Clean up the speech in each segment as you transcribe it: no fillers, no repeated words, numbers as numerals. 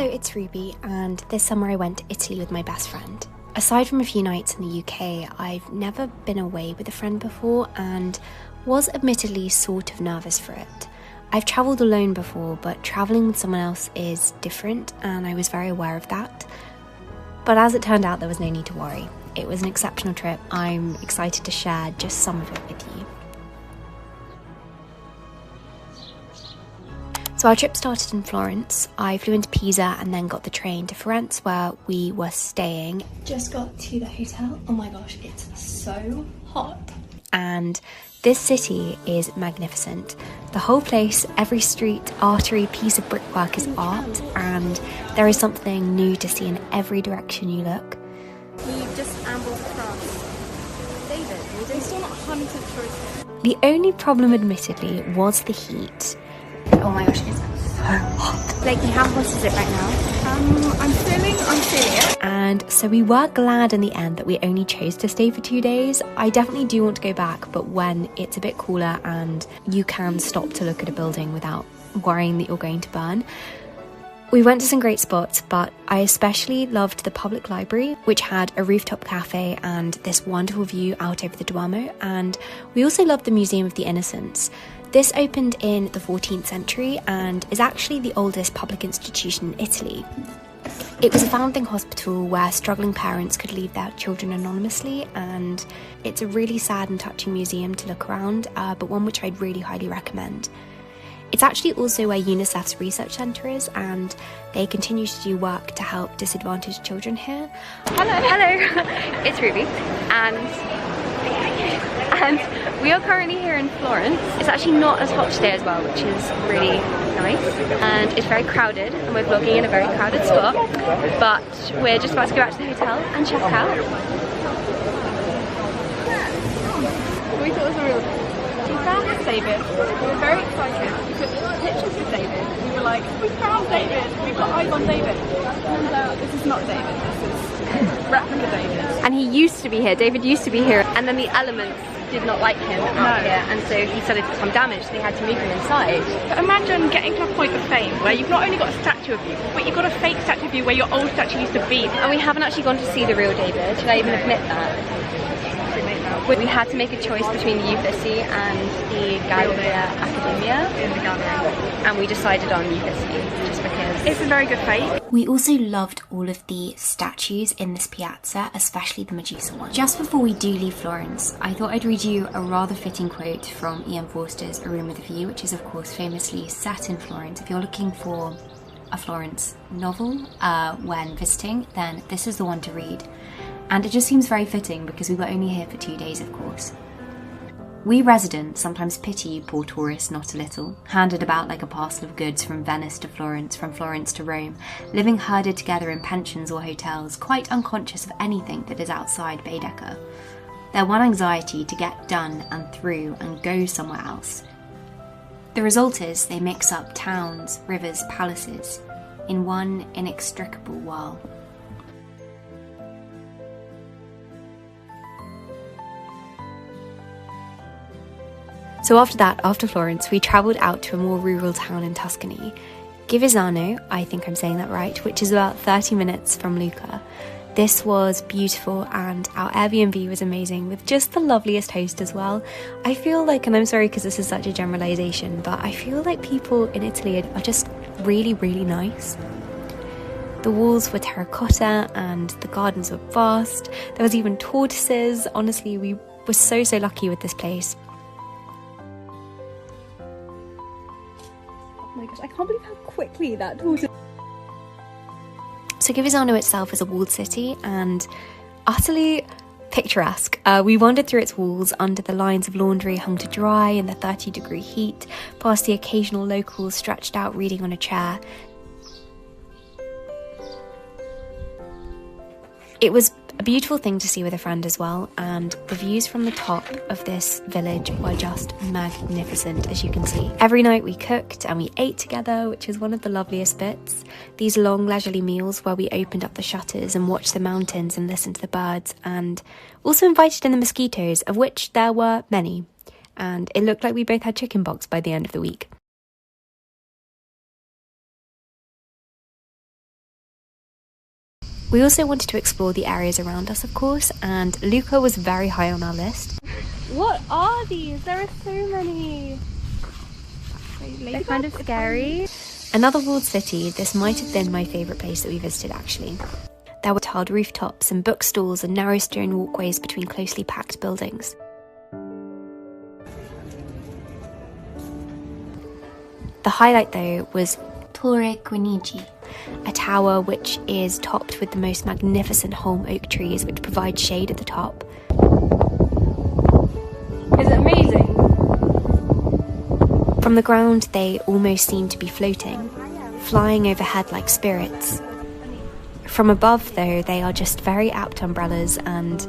Hello, it's Ruby, and this summer I went to Italy with my best friend. Aside from a few nights in the UK, I've never been away with a friend before and was admittedly sort of nervous for it. I've travelled alone before, but travelling with someone else is different, and I was very aware of that. But as it turned out, there was no need to worry. It was an exceptional trip. I'm excited to share just some of it with you. So our trip started in Florence. I flew into Pisa and then got the train to Florence where we were staying. Just got to the hotel. Oh my gosh, it's so hot. And this city is magnificent. The whole place, every street, artery, piece of brickwork is art, and there is something new to see in every direction you look. We just ambled across. David, we're still not 100% sure it's here. The only problem, admittedly, was the heat. Oh my gosh, it's so hot. Blakey, how hot is it right now? I'm feeling it. And so we were glad in the end that we only chose to stay for 2 days. I definitely do want to go back, but when it's a bit cooler and you can stop to look at a building without worrying that you're going to burn. We went to some great spots, but I especially loved the public library, which had a rooftop cafe and this wonderful view out over the Duomo. And we also loved the Museum of the Innocents. This opened in the 14th century and is actually the oldest public institution in Italy. It was a foundling hospital where struggling parents could leave their children anonymously, and it's a really sad and touching museum to look around, but one which I'd really highly recommend. It's actually also where UNICEF's research centre is, and they continue to do work to help disadvantaged children here. Hello, it's Ruby, and we are currently here in Florence. It's actually not as hot today as well, which is really nice, and it's very crowded, and we're vlogging in a very crowded spot, but we're just about to go back to the hotel and check out. We thought it was a real... We found David. We were very excited. We took pictures with David. We were like, we found David. We've got eyes on David. Turns out this is not David. This is replica David. And he used to be here. David used to be here. And then the elements did not like him out here, and so he started to become damaged. They had to move him inside. But imagine getting to a point of fame where you've not only got a statue of you, but you've got a fake statue of you where your old statue used to be. And we haven't actually gone to see the real David. Should I even admit that? We had to make a choice between the Uffizi and the Galleria Accademia, and we decided on Uffizi just because it's a very good fate. We also loved all of the statues in this piazza, especially the Medusa one. Just before we do leave Florence, I thought I'd read you a rather fitting quote from Ian Forster's A Room with a View, which is of course famously set in Florence. If you're looking for a Florence novel when visiting, then this is the one to read. And it just seems very fitting because we were only here for 2 days, of course. We residents sometimes pity you poor tourists not a little, handed about like a parcel of goods from Venice to Florence, from Florence to Rome, living herded together in pensions or hotels, quite unconscious of anything that is outside Baedeker. Their one anxiety to get done and through and go somewhere else. The result is they mix up towns, rivers, palaces in one inextricable whirl. So after Florence, we travelled out to a more rural town in Tuscany, Givesano, I think I'm saying that right, which is about 30 minutes from Lucca. This was beautiful, and our Airbnb was amazing with just the loveliest host as well. I feel like, and I'm sorry because this is such a generalisation, but I feel like people in Italy are just really, really nice. The walls were terracotta and the gardens were vast. There was even tortoises. Honestly, we were so lucky with this place. oh my gosh, I can't believe how quickly that tortoise. So Givesano itself is a walled city and utterly picturesque. We wandered through its walls under the lines of laundry hung to dry in the 30-degree heat, past the occasional locals stretched out reading on a chair. It was a beautiful thing to see with a friend as well, and the views from the top of this village were just magnificent, as you can see. Every night we cooked and we ate together, which is one of the loveliest bits. These long leisurely meals where we opened up the shutters and watched the mountains and listened to the birds, and also invited in the mosquitoes, of which there were many, and it looked like we both had chickenpox by the end of the week. We also wanted to explore the areas around us, of course, and Lucca was very high on our list. What are these? There are so many. They're kind of scary. Another walled city, this might have been my favourite place that we visited actually. There were tiled rooftops and bookstores and narrow stone walkways between closely packed buildings. The highlight though was Torre Guinigi, a tower which is topped with the most magnificent holm oak trees which provide shade at the top. Is it amazing? From the ground they almost seem to be floating, flying overhead like spirits. From above though, they are just very apt umbrellas and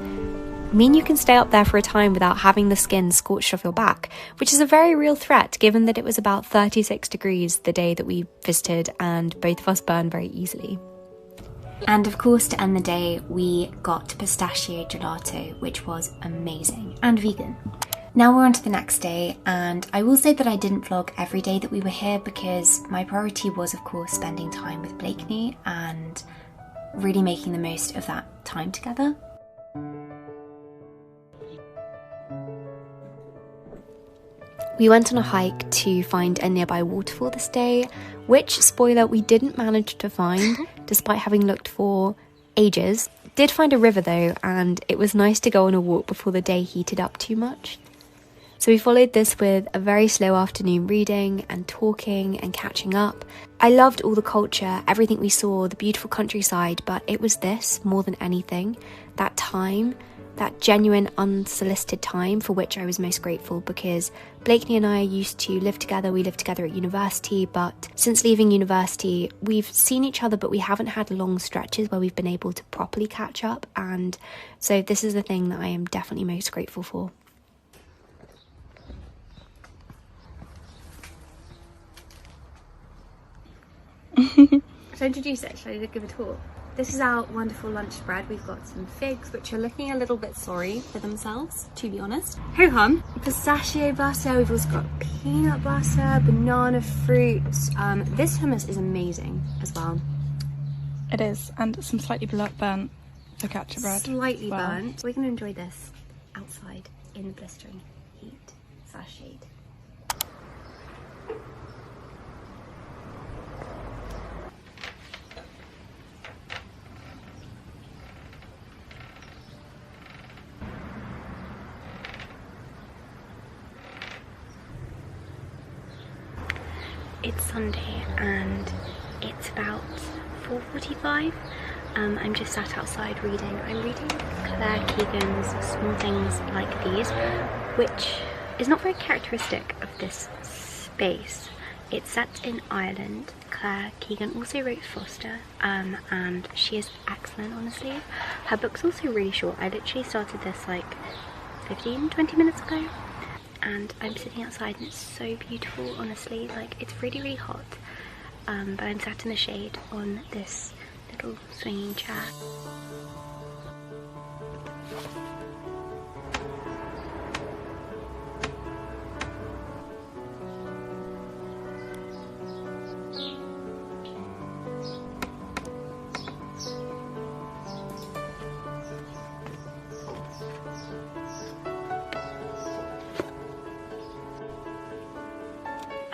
mean you can stay up there for a time without having the skin scorched off your back, which is a very real threat given that it was about 36 degrees the day that we visited and both of us burned very easily. And of course, to end the day, we got pistachio gelato, which was amazing and vegan. Now we're on to the next day, and I will say that I didn't vlog every day that we were here because my priority was of course spending time with Blakeney and really making the most of that time together. We went on a hike to find a nearby waterfall this day, which, spoiler, we didn't manage to find despite having looked for ages. Did find a river though, and it was nice to go on a walk before the day heated up too much. So we followed this with a very slow afternoon reading and talking and catching up. I loved all the culture, everything we saw, the beautiful countryside, but it was this, more than anything, that time, that genuine unsolicited time for which I was most grateful because Blakeney and I used to live together. We lived together at university, but since leaving university, we've seen each other, but we haven't had long stretches where we've been able to properly catch up. And so this is the thing that I am definitely most grateful for. So introduce it, shall I give a talk? This is our wonderful lunch spread. We've got some figs, which are looking a little bit sorry for themselves, to be honest. Ho-hum, pistachio butter, we've also got peanut butter, banana fruit. This hummus is amazing as well. It is, and some slightly burnt focaccia bread. Slightly burnt. We're going to enjoy this outside in the blistering heat / shade. It's Sunday and it's about 4:45. I'm just sat outside reading. I'm reading Claire Keegan's Small Things Like These, which is not very characteristic of this space. It's set in Ireland. Claire Keegan also wrote Foster, and she is excellent, honestly. Her book's also really short. I literally started this like 15-20 minutes ago. And I'm sitting outside and it's so beautiful, honestly. Like, it's really hot, but I'm sat in the shade on this little swinging chair.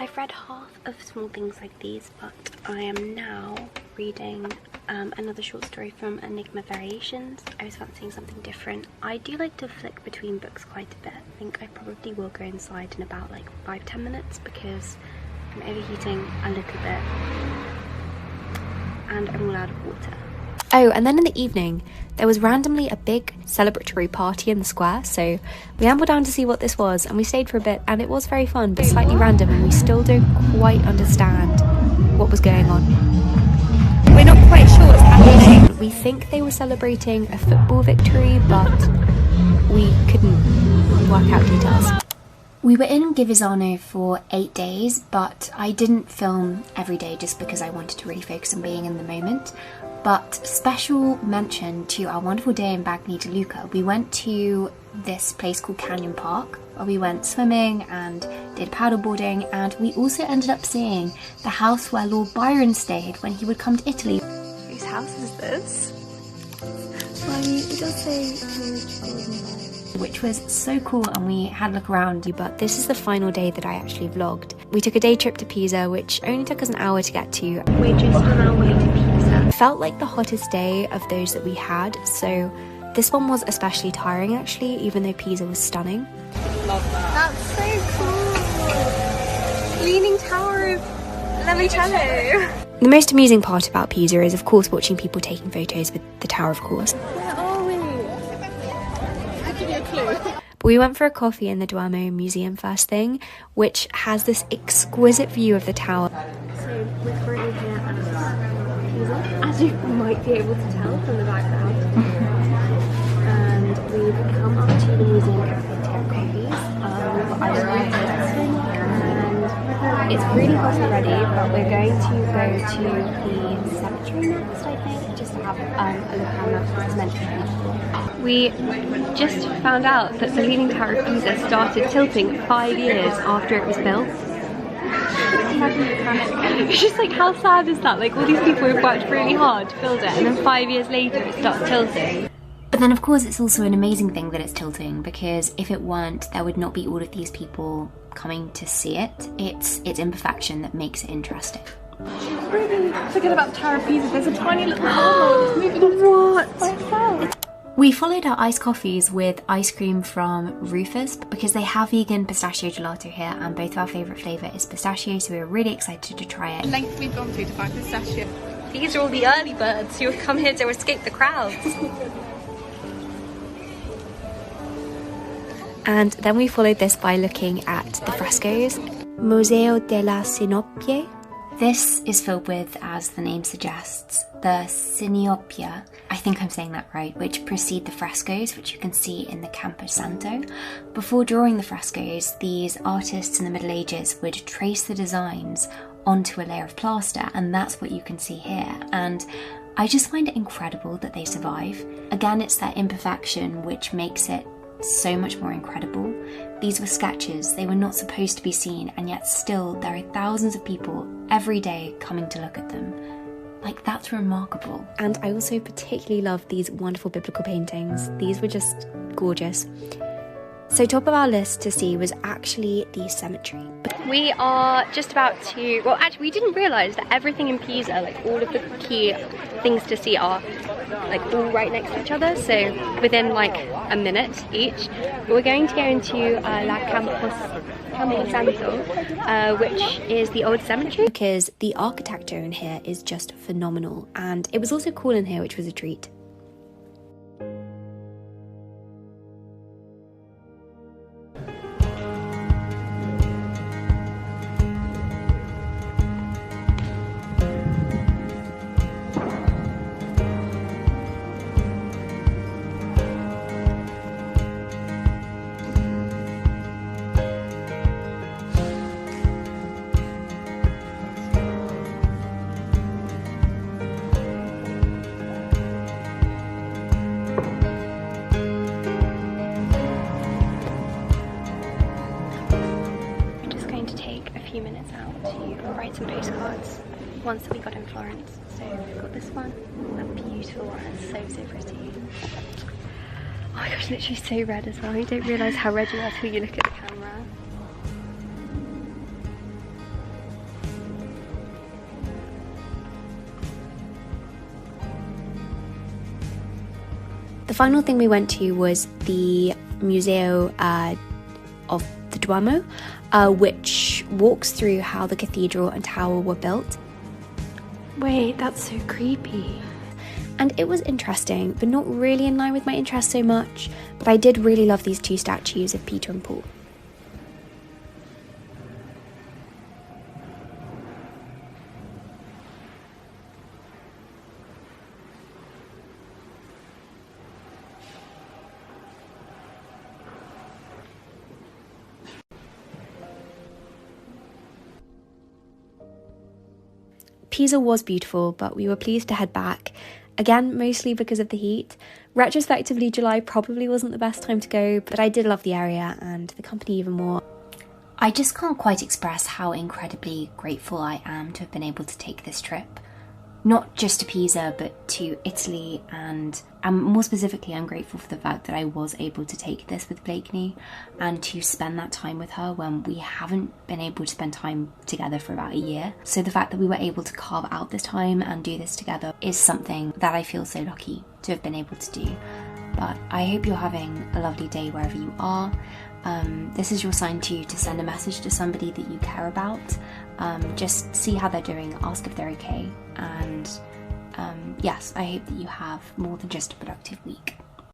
I've read half of Small Things Like These, but I am now reading another short story from Enigma Variations. I was fancying something different. I do like to flick between books quite a bit. I think I probably will go inside in about like 5-10 minutes because I'm overheating a little bit and I'm all out of water. Oh, and then in the evening, there was randomly a big celebratory party in the square, so we ambled down to see what this was, and we stayed for a bit, and it was very fun, but slightly random, and we still don't quite understand what was going on. We're not quite sure what's happening. We think they were celebrating a football victory, but we couldn't work out details. We were in Givizano for 8 days, but I didn't film every day just because I wanted to really focus on being in the moment. But special mention to our wonderful day in Bagney de Luca. We went to this place called Canyon Park, where we went swimming and did paddleboarding, and we also ended up seeing the house where Lord Byron stayed when he would come to Italy. Whose house is this? It does say which was so cool, and we had a look around. But this is the final day that I actually vlogged. We took a day trip to Pisa, which only took us an hour to get to. We're just on our way to Pisa. Felt like the hottest day of those that we had, so this one was especially tiring actually, even though Pisa was stunning. Love that. That's so cool! Leaning Tower of Limoncello. The most amusing part about Pisa is of course watching people taking photos with the tower, of course. Where are we? I'll give you a clue. But we went for a coffee in the Duomo Museum first thing, which has this exquisite view of the tower. So we're currently here at Pisa, as you might be able to tell from the background. And we've come up to the museum cafe to get coffees. And it's really hot already, but we're going to go to the cemetery next, I think, just to have a look around that, because it's meant to be beautiful. We just found out that the Leaning Tower of Pisa started tilting 5 years after it was built. It's just like, how sad is that? Like, all these people have worked really hard to build it, and then 5 years later it starts tilting. But then of course it's also an amazing thing that it's tilting, because if it weren't, there would not be all of these people coming to see it. It's imperfection that makes it interesting. Really? Forget about the Tower of Pisa, there's a tiny little hole moving on by itself. We followed our iced coffees with ice cream from Rufus because they have vegan pistachio gelato here, and both of our favourite flavour is pistachio, so we were really excited to try it. The length we've gone through to find pistachio. These are all the early birds who have come here to escape the crowds. And then we followed this by looking at the frescoes. Museo della Sinopie. This is filled with, as the name suggests, the Siniopia, I think I'm saying that right, which precede the frescoes, which you can see in the Campo Santo. Before drawing the frescoes, these artists in the Middle Ages would trace the designs onto a layer of plaster, and that's what you can see here. And I just find it incredible that they survive. Again, it's that imperfection which makes it so much more incredible. These were sketches, they were not supposed to be seen, and yet still there are thousands of people every day coming to look at them. Like, that's remarkable. And I also particularly love these wonderful biblical paintings. These were just gorgeous. So top of our list to see was actually the cemetery. We are just about to, well actually we didn't realise that everything in Pisa, like all of the key things to see are like all right next to each other, so within like a minute each. But we're going to go into La Campo Santo, which is the old cemetery, because the architecture in here is just phenomenal, and it was also cool in here, which was a treat. Some postcards, ones that we got in Florence. So we've got this one, that beautiful one, it's so pretty. Oh my gosh, literally so red as well. You don't realise how red you are till you look at the camera. The final thing we went to was the Museo of the Duomo, which walks through how the cathedral and tower were built. Wait, that's so creepy. And it was interesting, but not really in line with my interest so much. But I did really love these two statues of Peter and Paul. Pisa was beautiful, but we were pleased to head back. Again, mostly because of the heat. Retrospectively, July probably wasn't the best time to go, but I did love the area and the company even more. I just can't quite express how incredibly grateful I am to have been able to take this trip. not just to Pisa, but to Italy, and more specifically, I'm grateful for the fact that I was able to take this with Blakeney and to spend that time with her when we haven't been able to spend time together for about a year. So the fact that we were able to carve out this time and do this together is something that I feel so lucky to have been able to do. But I hope you're having a lovely day wherever you are. This is your sign to send a message to somebody that you care about. Just see how they're doing, ask if they're okay, and yes, I hope that you have more than just a productive week.